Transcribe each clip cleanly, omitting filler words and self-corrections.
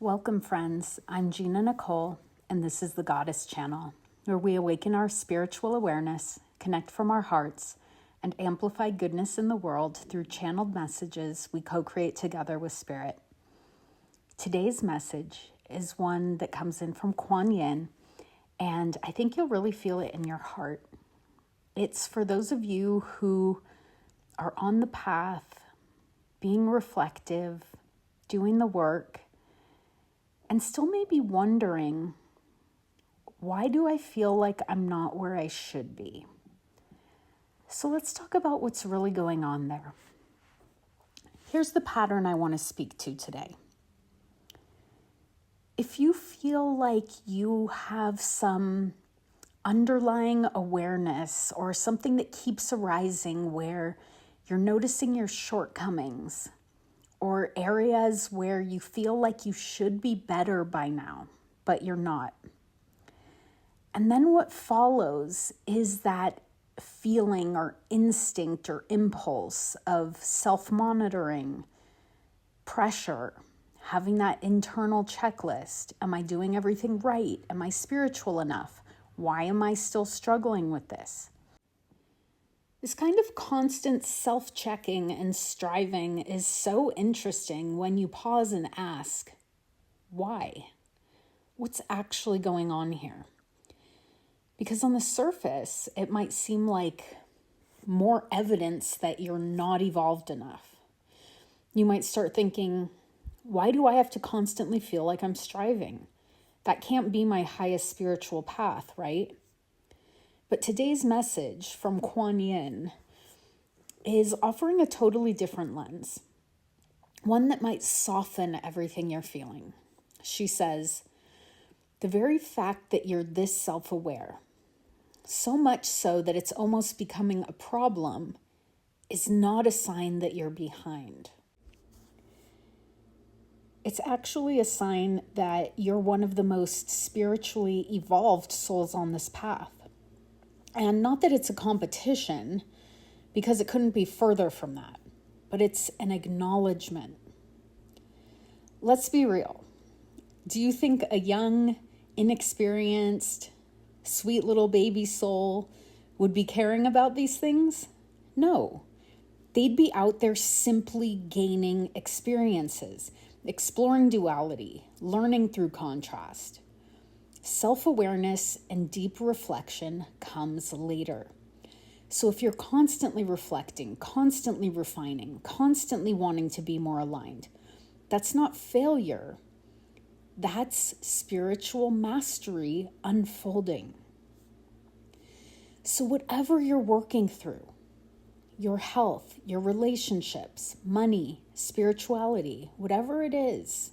Welcome, friends. I'm Gina Nicole, and this is the Goddess Channel, where we awaken our spiritual awareness, connect from our hearts, and amplify goodness in the world through channeled messages we co-create together with Spirit. Today's message is one that comes in from Kuan Yin, and I think you'll really feel it in your heart. It's for those of you who are on the path, being reflective, doing the work, and still may be wondering, why do I feel like I'm not where I should be? So let's talk about what's really going on there. Here's the pattern I want to speak to today. If you feel like you have some underlying awareness or something that keeps arising where you're noticing your shortcomings, or areas where you feel like you should be better by now, but you're not. And then what follows is that feeling or instinct or impulse of self-monitoring, pressure, having that internal checklist. Am I doing everything right? Am I spiritual enough? Why am I still struggling with this? This kind of constant self-checking and striving is so interesting when you pause and ask, why? What's actually going on here? Because on the surface, it might seem like more evidence that you're not evolved enough. You might start thinking, why do I have to constantly feel like I'm striving? That can't be my highest spiritual path, right? But today's message from Kuan Yin is offering a totally different lens, one that might soften everything you're feeling. She says, the very fact that you're this self-aware, so much so that it's almost becoming a problem, is not a sign that you're behind. It's actually a sign that you're one of the most spiritually evolved souls on this path. And not that it's a competition, because it couldn't be further from that, but it's an acknowledgement. Let's be real. Do you think a young, inexperienced, sweet little baby soul would be caring about these things? No. They'd be out there simply gaining experiences, exploring duality, learning through contrast. Self-awareness and deep reflection comes later. So if you're constantly reflecting, constantly refining, constantly wanting to be more aligned, that's not failure. That's spiritual mastery unfolding. So whatever you're working through, your health, your relationships, money, spirituality, whatever it is,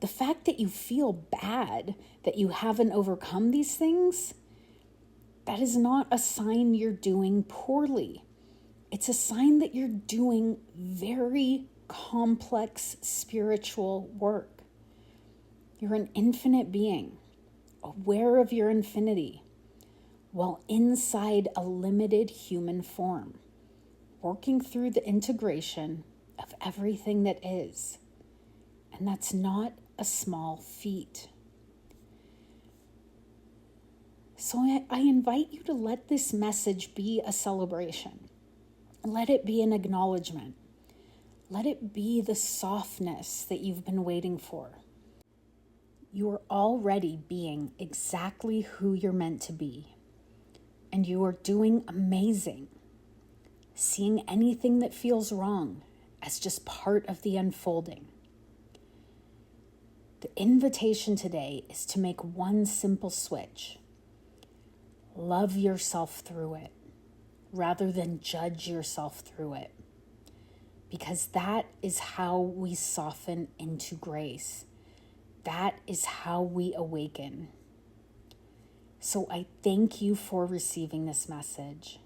the fact that you feel bad that you haven't overcome these things, that is not a sign you're doing poorly. It's a sign that you're doing very complex spiritual work. You're an infinite being, aware of your infinity, while inside a limited human form, working through the integration of everything that is. And that's not a small feat. So I invite you to let this message be a celebration. Let it be an acknowledgement. Let it be the softness that you've been waiting for. You are already being exactly who you're meant to be. And you are doing amazing. Seeing anything that feels wrong as just part of the unfolding. The invitation today is to make one simple switch. Love yourself through it, rather than judge yourself through it. Because that is how we soften into grace. That is how we awaken. So I thank you for receiving this message.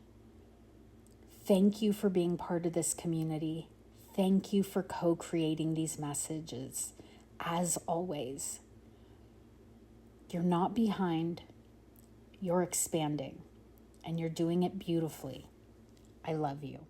Thank you for being part of this community. Thank you for co-creating these messages. As always, you're not behind, you're expanding, and you're doing it beautifully. I love you.